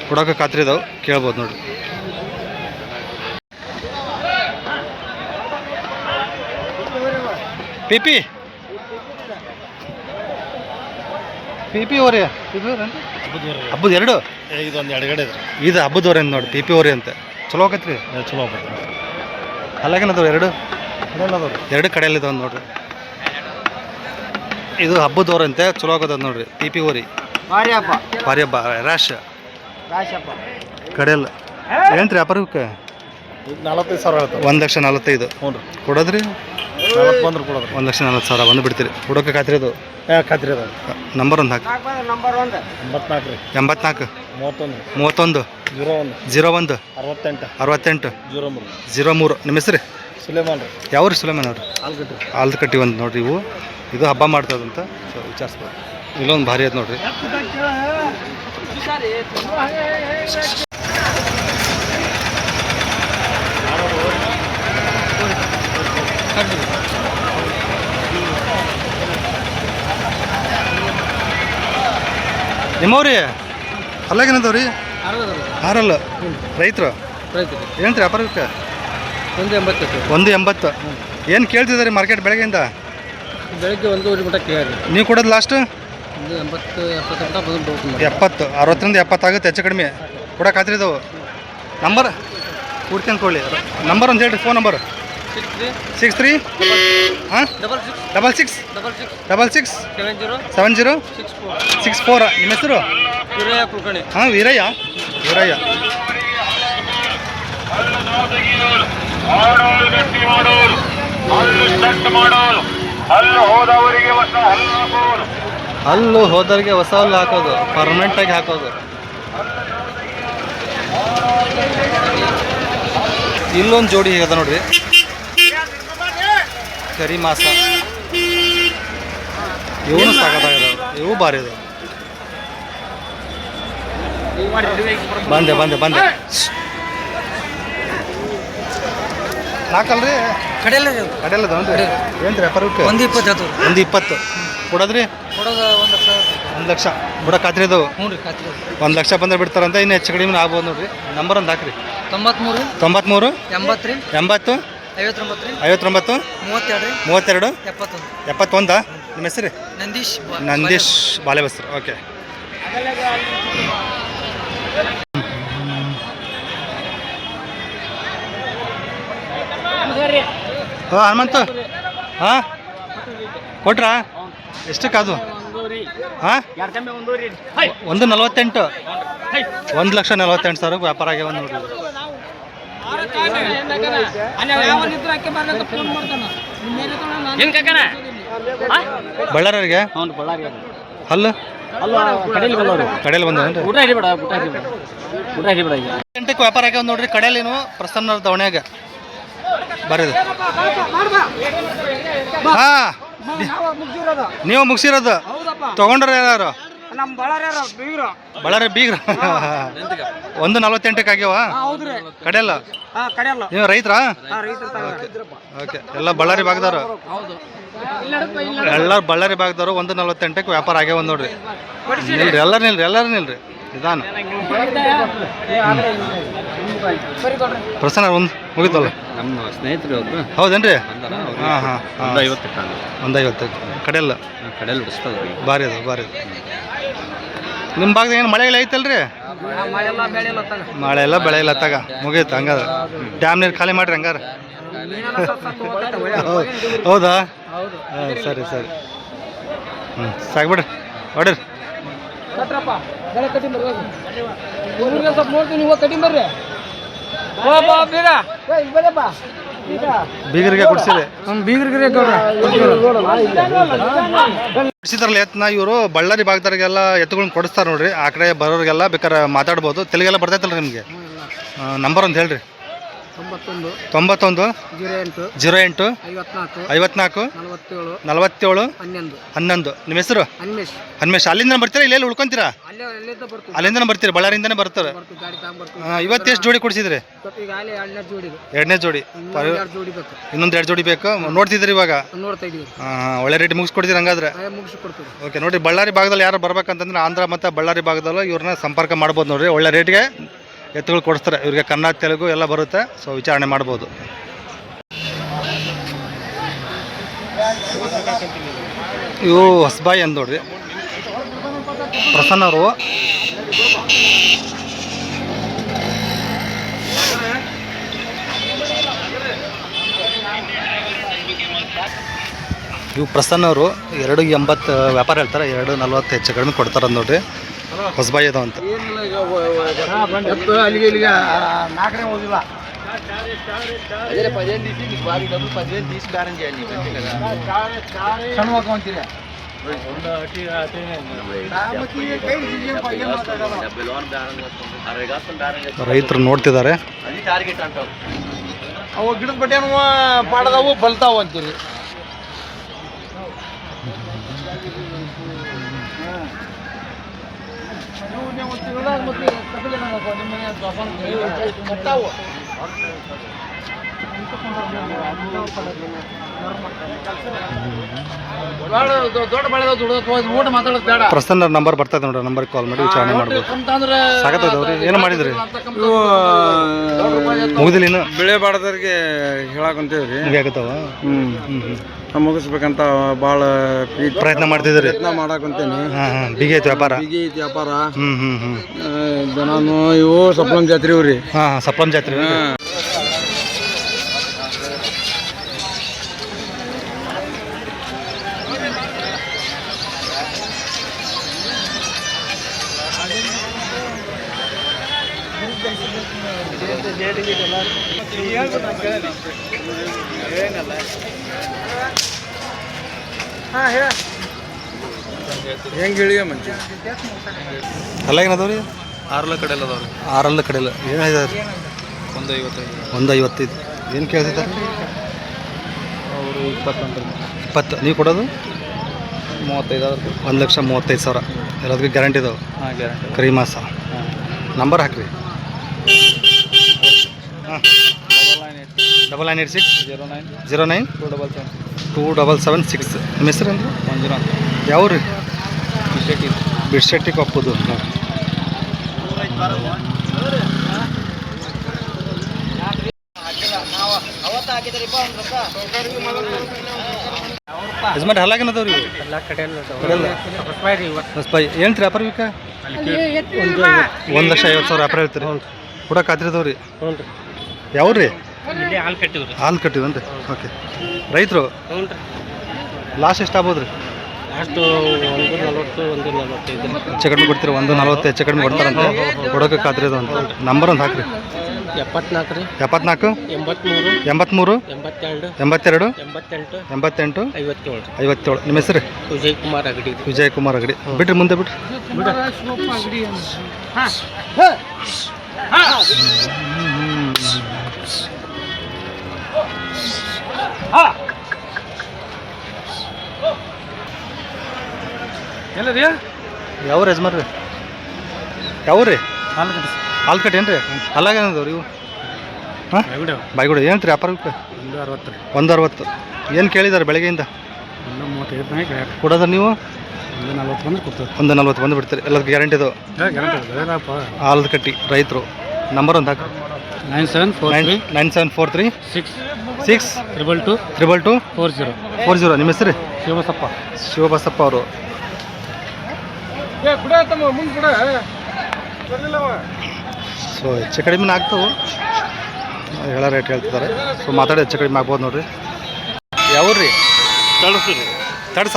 ಕೊಡೋಕೆ ಖಾತ್ರಿ ಇದಾವೆ, ಕೇಳ್ಬೋದು ನೋಡಿ. ಪಿ ಓರಿ ಹಬ್ಬದ 2 ಇದೊಂದು ಎಡಗಡೆ ಇದು ಹಬ್ಬದವ್ರೆ ಅಂತ ನೋಡಿ. ಪಿ ಓರಿ ಅಂತ ಚಲೋ ಹೋಗತ್ರಿ. ಚಲೋ ಹೋಗ್ತದೆ. ಅಲ್ಲಾಗೇನದವ್ರು? 2 ಕಡೆಯಲ್ಲಿದ್ದಾವೆ ನೋಡ್ರಿ. ಇದು ಹಬ್ಬದವ್ರಂತೆ, ಚಲೋ ಆಗೋದ ನೋಡ್ರಿ. ಪಿ ಓರಿ ಮಾರಿಯಪ್ಪ ಭಾರಿ ಹಬ್ಬ ರ್ಯಾಶ್ ರಾಶಪ್ಪ ಕಡೆಯಲ್ಲ ಏನು ರೀ ವ್ಯಾಪಾರಕ್ಕೆ 45,000 1,45,000 ಹ್ಞೂ ರೀ ಕೊಡೋದ್ರಿ 41 ರೂಪಾಯಿ 1,40,000 ಬಂದು ಬಿಡ್ತೀರಿ ಕೊಡೋಕೆ ಖಾತ್ರಿ ಅದು ಖಾತ್ರಿ ಅದ ನಂಬರ್ ಒಂದು ಹಾಕಿ ನಂಬರ್ 1 84 ರೀ 84 31 01 68 68 03 ನಿಮ್ಮ ಹೆಸರು ಸುಲೇಮಾನ್ ರೀ ಯಾವ ರೀ ಸುಲೇಮನ್ ಅವ್ರು ಆಲ್ಗಟ್ಟಿ ಆಲ್ದಕಟ್ಟಿ ಒಂದು ನೋಡ್ರಿ ಇವು ಇದು ಹಬ್ಬ ಮಾಡ್ತದಂತ ಸೊ ವಿಚಾರಿಸ್ಬೋದು ಇಲ್ಲೊಂದು ಭಾರಿ ಅದು ನೋಡ್ರಿ ನಿಮ್ಮವ್ರಿ ಅಲ್ಲಾಗೇನದವ್ರಿ ಆರಲ್ಲ ರೈತರು ಏನು ರೀ ವ್ಯಾಪಾರಕ್ಕೆ 180 ಏನು ಕೇಳ್ತಿದ್ದಾರೆ ಮಾರ್ಕೆಟ್ ಬೆಳಗ್ಗೆಯಿಂದ ಬೆಳಗ್ಗೆ 1 ಮಟ್ಟ ಕೇಳಿ ನೀವು ಕೊಡೋದು ಲಾಸ್ಟ್ 80 70 60ರಿಂದ 70 ಆಗುತ್ತೆ ಹೆಚ್ಚು ಕಡಿಮೆ ಕೊಡೋಕೆ ಖಾತ್ರಿ ಇದಾವೆ ನಂಬರ್ ಪೂರ್ತಿ ಅಂದ್ಕೊಳ್ಳಿ ನಂಬರ್ ಒಂದು ಹೇಳ್ರಿ ಫೋನ್ ನಂಬರ್ 63 ಹಾಂ 66 70 64 ನಿಮ್ಮ ಹೆಸರು ಹಾಂ ವೀರಯ್ಯ ಹಲ್ಲು ಹೋದವರಿಗೆ ಹೊಸ ಹಲ್ಲು ಹಾಕೋದು ಪರ್ಮನೆಂಟಾಗಿ ಹಾಕೋದು ಇಲ್ಲೊಂದು ಜೋಡಿ ಅದ ನೋಡ್ರಿ ಕರಿ ಮಾಸ ಇವನು ಸಾಕಾಗದ ಇವು ಭಾರಿ ಅದ ಬಂದೆ ಸಾಕಲ್ರಿ ಕಡೆಯಲ್ಲದವನ್ರಿ ಏನು ರೀ ವ್ಯಾಪಾರಕ್ಕೆ 120 ಕೊಡೋದ್ರಿ 1 ಲಕ್ಷ ಬಿಡ ಖಾತ್ರಿ ಅದಾವು 1 ಲಕ್ಷ ಬಂದ್ರೆ ಬಿಡ್ತಾರಂತ ಇನ್ನು ಹೆಚ್ಚು ಕಡಿಮೆ ಆಗ್ಬೋದು ನೋಡ್ರಿ ನಂಬರ್ ಒಂದು ಹಾಕ್ರಿ 93 80 59 32 71 ನಿಮ್ಮ ಹೆಸರು ನಂದೀಶ್ ಬಾಲೆ ಬಸ್ರು ಓಕೆ ಹನುಮಂತ ಹಾಂ ಕೊಟ್ರಾ ಎಷ್ಟಕ್ಕೆ ಅದು ಹಾಂ 148 1,48,000 ವ್ಯಾಪಾರ ಆಗ್ಯಾವ ನೋಡ್ರಿ ಬಳ್ಳಾರಿಗೆ ಹಲ್ಲು ಕಡೆಯಲ್ಲಿ ಬಂದವನ್ರಿ ಗಂಟೆಗೆ ವ್ಯಾಪಾರ ಆಗ್ಯಾವ ನೋಡ್ರಿ ಕಡೆಯಲ್ಲೇನು ಪ್ರಸನ್ನ ದವಣ್ಯಾಗ ಬರೀ ಹಾಂ ನೀವು ಮುಗಿಸಿರೋದು ತಗೊಂಡ್ರ ಯಾರು ಬಳ್ಳಾರಿ ಬೀಗ್ರ 148 ಆಗ್ಯಾವ ಕಡೆಯಲ್ಲ ನೀವು ರೈತರಾ ಓಕೆ ಎಲ್ಲ ಬಳ್ಳಾರಿ ಭಾಗದವ್ರು ಬಳ್ಳಾರಿ ಭಾಗದವ್ರು 148 ವ್ಯಾಪಾರ ಆಗ್ಯಾವ ನೋಡ್ರಿ ನಿಲ್ರಿ ಎಲ್ಲರೂ ನಿಲ್ರಿ ನಿಧಾನ ಪ್ರಸನ್ನ ಒಂದು ಮುಗಿತಲ್ಲ ನಮ್ಮ ಸ್ನೇಹಿತರು ಹೌದೇನ್ರಿ ಹಾಂ 150 ಕಡೆಯಲ್ಲ ಭಾರಿ ಅದು ನಿಮ್ಮ ಭಾಗದಾಗ ಏನು ಮಳೆ ಐತಲ್ರಿ ಮಳೆ ಎಲ್ಲ ಬೆಳೆ ಇಲ್ಲ ತಗ ಮುಗೀತು ಹಂಗಾದ್ರೆ ಡ್ಯಾಮ್ ನೀರು ಖಾಲಿ ಮಾಡ್ರಿ ಹಂಗಾರೆ ಹೌದಾ ಹಾಂ ಸರಿ ಸಾಕ್ಬಿಡ್ರಿ ಹೊಡ್ರಿ ಬೀಗರಿಗೆ ಕೊಡ್ಸಿರಿ ಕೊಡ್ಸಿದ್ರಲ್ಲ ಎತ್ನ ಇವರು ಬಳ್ಳಾರಿ ಭಾಗದವ್ರಿಗೆಲ್ಲ ಎತ್ತುಗಳನ್ನ ಕೊಡಿಸ್ತಾರೆ ನೋಡ್ರಿ ಆ ಕಡೆ ಬರೋರಿಗೆಲ್ಲ ಬೇಕಾದ್ರೆ ಮಾತಾಡ್ಬೋದು ತೆಲುಗೆಲ್ಲ ಬರ್ತೈತಲ್ಲ ನಿಮಗೆ ನಂಬರ್ ಒಂದು ಹೇಳ್ರಿ 91 08 54 47 11 ನಿಮ್ಮ ಹೆಸರು ಹನ್ಮೇಶ್ ಅಲ್ಲಿಂದ ಬರ್ತೀರಾ ಇಲ್ಲಿ ಉಳ್ಕೊಂತೀರಾ ಅಲ್ಲಿಂದನೇ ಬರ್ತೀರಿ ಬಳ್ಳಾರಿಂದನೇ ಬರ್ತಾರೆ ಇವತ್ತು ಎಷ್ಟು ಜೋಡಿ ಕೊಡಿಸಿದ್ರಿ 2ನೇ ಜೋಡಿ ಇನ್ನೊಂದು 2 ಜೋಡಿ ಬೇಕು ನೋಡ್ತಿದ್ರಿ ಇವಾಗ ಒಳ್ಳೆ ರೇಟ್ ಮುಗಿಸ್ಕೊಡ್ತೀರಿ ಹಂಗಾದ್ರೆ ಓಕೆ ನೋಡಿ ಬಳ್ಳಾರಿ ಭಾಗದಲ್ಲಿ ಯಾರು ಬರ್ಬೇಕಂತಂದ್ರೆ ಆಂಧ್ರ ಮತ್ತು ಬಳ್ಳಾರಿ ಭಾಗದಲ್ಲೂ ಇವ್ರನ್ನ ಸಂಪರ್ಕ ಮಾಡ್ಬೋದು ನೋಡ್ರಿ ಒಳ್ಳೆ ರೇಟ್ಗೆ ಎತ್ತುಗಳು ಕೊಡಿಸ್ತಾರೆ ಇವ್ರಿಗೆ ಕನ್ನಡ ತೆಲುಗು ಎಲ್ಲ ಬರುತ್ತೆ ಸೊ ವಿಚಾರಣೆ ಮಾಡ್ಬೋದು ಇವು ಹೊಸಬಾಯಿ ಅಂದ್ ನೋಡ್ರಿ ಪ್ರಸನ್ನ ಅವರು ಇವು ಪ್ರಸನ್ನ ಅವರು 2.80 ವ್ಯಾಪಾರ ಹೇಳ್ತಾರೆ, 2.40 ಹೆಚ್ಚು ಕಡಿಮೆ ಕೊಡ್ತಾರೆ ನೋಡ್ರಿ. ಹೊಸಬಾಯಿ ಅದಾವ ಅಂತ. ಅಲ್ಲಿಗೆ ಇಲ್ಲಿಗೆ 4ನೇ ಹೋಗಿಲ್ಲ. ರೈತರು ನೋಡ್ತಿದ್ದಾರೆ. ಅವು ಗಿಡದ ಬಟ್ಟೆನು ಪಾಡದವು ಬಲ್ತಾವು ಅಂತೀರಿ. ಪ್ರಸನ್ನ ನಂಬರ್ ಬರ್ತದೆ ನೋಡ್ರಿ, ನಂಬರ್ ಕಾಲ್ ಮಾಡಿ ವಿಚಾರಣೆ ಮಾಡ್ಬೋದು. ಸಾಕತ್ತವ್ರಿ ಏನು ಮಾಡಿದ್ರಿ? ಮುಗಿದಿಲ್ಲ ಇನ್ನು ಬೆಳೆ ಬಾಡದವ್ರಿಗೆ ಹೇಳಾಕಂತೇವ್ರಿ. ಮುಗಿಯಾಕತ್ತಾವ. ಮುಗಿಸ್ಬೇಕಂತ ಭಾಳ ಪ್ರಯತ್ನ ಮಾಡ್ತಿದ್ರಿ. ಪ್ರಯತ್ನ ಮಾಡಾಕಂತೇನಿ. ಬಿಗಿ ಐತಿ ವ್ಯಾಪಾರ. ಬಿಗಿ ಐತಿ ವ್ಯಾಪಾರ. ಜನನು ಇವು ಸಪ್ಲಂ ಜಾತ್ರೆ ಇವ್ರಿ. ಸಪ್ಲಂ ಜಾತ್ರೆ. ಹೆಂಗೆ ಹೇಳಿ ಮಂಚ ಎಲ್ಲ ಏನದವ್ರಿ? 6 ಕಡೆ ಎಲ್ಲ ಅದಾವ್ರಿ. 6 ಕಡೆ ಎಲ್ಲ ಏನು ಹೇಳಿದಾರೆ? 155. ಏನು ಕೇಳ್ತಿದ್ದಾರೆ ಅವರು 20? ನೀವು ಕೊಡೋದು 35,000. 1,35,000. ಎಲ್ಲದಕ್ಕೂ ಗ್ಯಾರಂಟಿ ಇದಾವೆ. ಗ್ಯಾರಂಟಿ. ಕರಿ ಮಾಸ. ನಂಬರ್ ಹಾಕ್ರಿ. 9986 09 277 ನಿಮ್ಮ ಹೆಸರು ಅಂದ್ರೆ? ಮಂಜುನಾಥ್. ಯಾವ ರೀ? ಬಿಶೆಟ್ಟಿ. ಬಿಡ್ಶೆಟ್ಟಿ ಕೊಪ್ಪದು. ಯಜಮಾನ್ರಿ ಹಲ್ಲಾಗೇನದವ್ರಿ ಇವು? ಹೊಸಬಾಯಿ ಏನು ರೀ ವ್ಯಾಪಾರ ಇವಕ್ಕೆ? 1,50,000 ವ್ಯಾಪಾರ ಹೇಳ್ತೀರಿ? ಕೂಡ ಖಾತ್ರಿದವ್ರಿ? ಯಾವ ರೀ? ಹಾಲು ಕಟ್ಟಿವನ್ರಿ. ಓಕೆ. ರೈತರು ಲಾಸ್ಟ್ ಎಷ್ಟು ಆಗ್ಬೋದು ರೀ? ಅಷ್ಟು 140 ಹೆಚ್ಚು ಕಡಿಮೆ ಕೊಡ್ತೀರಿ? 140 ಹೆಚ್ಚು ಕಡಿಮೆ ಕೊಡ್ತಾರಂತೆ. ಕೊಡೋಕೆ ಖಾತ್ರಿ ಅದು ಅಂತ. ನಂಬರ್ ಒಂದು ಹಾಕ್ರಿ. 74 74 83 82 82 88 57 57. ನಿಮ್ಮ ಹೆಸರು? ವಿಜಯಕುಮಾರ್ ಅಗಡಿ. ವಿಜಯಕುಮಾರ್ ಅಗಡಿ. ಬಿಡ್ರಿ ಮುಂದೆ ಬಿಡ್ರಿ. ಎಲ್ಲ ರೀ ಯಾವ ಯಜಮಾನ್ ರೀ? ಯಾವ ರೀ? ಹಾಲು ಕಟ್ಟಿ ಏನು ರೀ? ಅಲ್ಲಾಗೇನದವ್ರಿ ಇವು? ಹಾಂ ಬಾಯ್ಗುಡ. ಏನು ರೀ ವ್ಯಾಪಾರ? 160. ಏನು ಕೇಳಿದ್ದಾರೆ ಬೆಳಗ್ಗೆಯಿಂದ? 135 ಕೊಡೋದ್ರ ನೀವು? 140 ಬಂದು ಬಿಡ್ತೀರಿ? ಎಲ್ಲದಕ್ಕೆ ಗ್ಯಾರಂಟಿ ಇದಾವೆ. ಹಾಲದ ಕಟ್ಟಿ ರೈತರು. ನಂಬರ್ ಒಂದು ಹಾಕ್ರಿ. 9743 6 222 40. ನಿಮ್ಮ ಹೆಸರು? ಶಿವಬಸಪ್ಪ ಅವರು. ಸೊ ಹೆಚ್ಚು ಕಡಿಮೆ ಆಗ್ತವೆ, ಹೇಳೋ ರೇಟ್ ಹೇಳ್ತಿದ್ದಾರೆ. ಸೊ ಮಾತಾಡಿ ಹೆಚ್ಚು ಕಡಿಮೆ ಆಗ್ಬೋದು ನೋಡ್ರಿ. ಯಾವ್ರಿ? ತಡ್ಸ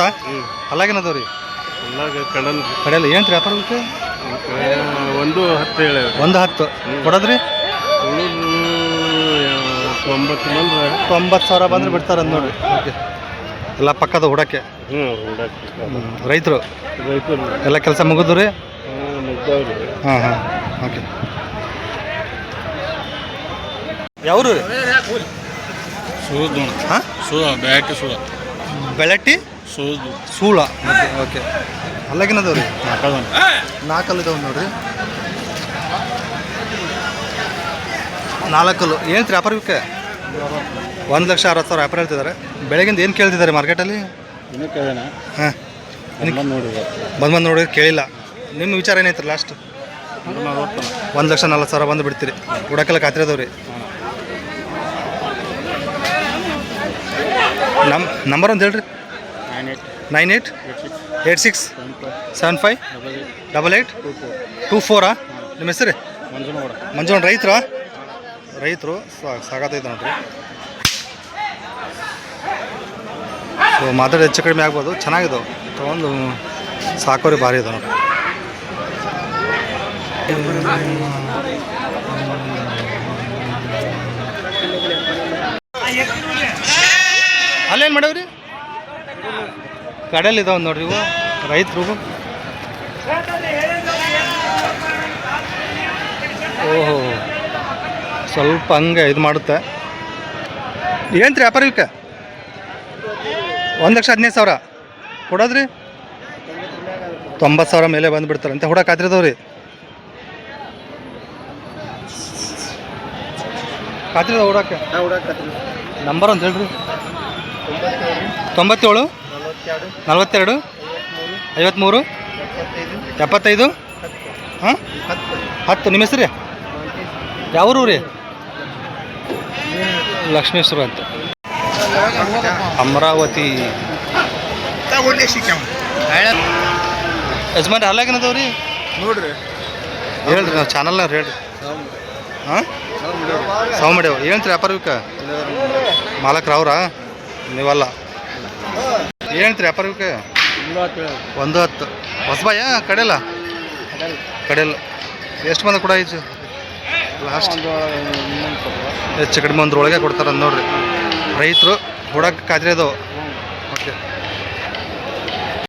ಅಲ್ಲಾಗೇನದವ್ರಿ? ಕಡೆಯಲ್ಲ ಏನು ರೀ ವ್ಯಾಪಾರಕ್ಕೆ? 110 110 ಕೊಡೋದ್ರಿ? 90,000 ಬಂದ್ರೆ ಬಿಡ್ತಾರೆ ಅಂದ್ ನೋಡ್ರಿ. ಓಕೆ. ಎಲ್ಲ ಪಕ್ಕದ ಹುಡಕ್ಕೆ ರೈತರು ಎಲ್ಲ ಕೆಲಸ ಮುಗಿದು ರೀ? ಹಾಂ ಓಕೆ. ಯಾವ್ರು ರೀ? ಹಾಂ ಬೆಳಟ್ಟಿ ಸೂಳ. ಓಕೆ. ಅಲ್ಲಾಗೇನದವ್ರಿ? 4 ಇದಾವೆ ನೋಡ್ರಿ. 4 ಏನು ರೀ ವ್ಯಾಪಾರ ಇವಕ್ಕೆ? 1,60,000 ವ್ಯಾಪಾರ ಹೇಳ್ತಿದ್ದಾರೆ. ಬೆಳಗಿಂದ ಏನು ಕೇಳ್ತಿದ್ದಾರೆ ಮಾರ್ಕೆಟಲ್ಲಿ? ಹಾಂ ಬಂದು ನೋಡಿ ಕೇಳಿಲ್ಲ. ನಿಮ್ಮ ವಿಚಾರ ಏನೈತ್ರಿ ಲಾಸ್ಟ್? 1,40,000 ಬಂದು ಬಿಡ್ತೀರಿ? ಹುಡಕೆಲ್ಲ ಖಾತ್ರಿ ಅದಾವ್ರಿ? ನಂಬರ್ ಒಂದು ಹೇಳ್ರಿ. 9886 75 88 24. ನಿಮ್ಮ ಹೆಸರು? ಮಂಜುನಾಥ್. ರೈತರು ಸಾಕಾತೈತೆ ನೋಡ್ರಿ. ಸೊ ಮಾತಾಡಿ ಹೆಚ್ಚು ಕಡಿಮೆ ಆಗ್ಬೋದು, ಚೆನ್ನಾಗಿದಾವೆ ತೊಗೊಂಡು ಸಾಕೋರಿ ಭಾರಿ ಇದಾವೆ ನೋಡಿ. ಅಲ್ಲೇನು ಮಾಡವ್ರಿ? ಕಡೆಯಲ್ಲಿ ಇದಾವೆ ನೋಡ್ರಿ ಇವು ರೈತರು. ಓಹೋ, ಸ್ವಲ್ಪ ಹಂಗೆ ಇದು ಮಾಡುತ್ತೆ. ಏನು ರೀ ವ್ಯಾಪಾರ ಇವಕ್ಕೆ? 1,15,000 ಕೊಡೋದ್ರಿ? 90,000 ಮೇಲೆ ಬಂದುಬಿಡ್ತಾರೆ ಅಂತ ಹುಡ ಖಾತ್ರಿದವ್ರಿ. ಖಾತ್ರಿದ ಹುಡಕ್ಕೆ ನಂಬರ್ ಅಂತ ಹೇಳ್ರಿ. 97 42 53 75 ಹಾಂ 10. ನಿಮ್ಮ ಹೆಸರು ರೀ? ಯಾವೂರು ರೀ? ಲಕ್ಷ್ಮೇಶ್ವರ ಅಂತ, ಅಮರಾವತಿ. ಯಜಮಾನ್ರಿ ಹಲ್ಲಾಗೇನದವ್ರಿ ನೋಡ್ರಿ ಹೇಳ್ರಿ, ನಾವು ಚಾನಲ್ನಾಗ ಹೇಳ್ರಿ. ಹಾಂ ಸಾವು ಮಾಡ್ಯಾವ. ಏನಂತ್ರಿ ವ್ಯಾಪಾರ ಇವಕ್ಕೆ? ಮಾಲಕ್ರ ಅವ್ರ ನೀವಲ್ಲ. ಏನಂತ್ರಿ ವ್ಯಾಪಾರ ಇವಕ್ಕೆ? 110. ಹೊಸಬಾಯ ಕಡೆಯಲ್ಲ? ಕಡೆಯಲ್ಲ. ಎಷ್ಟು ಮಂದಿ ಕೂಡ ಈಜು ಲಾಸ್ಟ್? ಹೆಚ್ಚು ಕಡಿಮೆ ಒಂದ್ರೊಳಗೆ ಕೊಡ್ತಾರೆ ನೋಡ್ರಿ. ರೈತರು ಹುಡಕ್ಕೆ ಖಾತ್ರಿ ಅದಾವೆ. ಓಕೆ.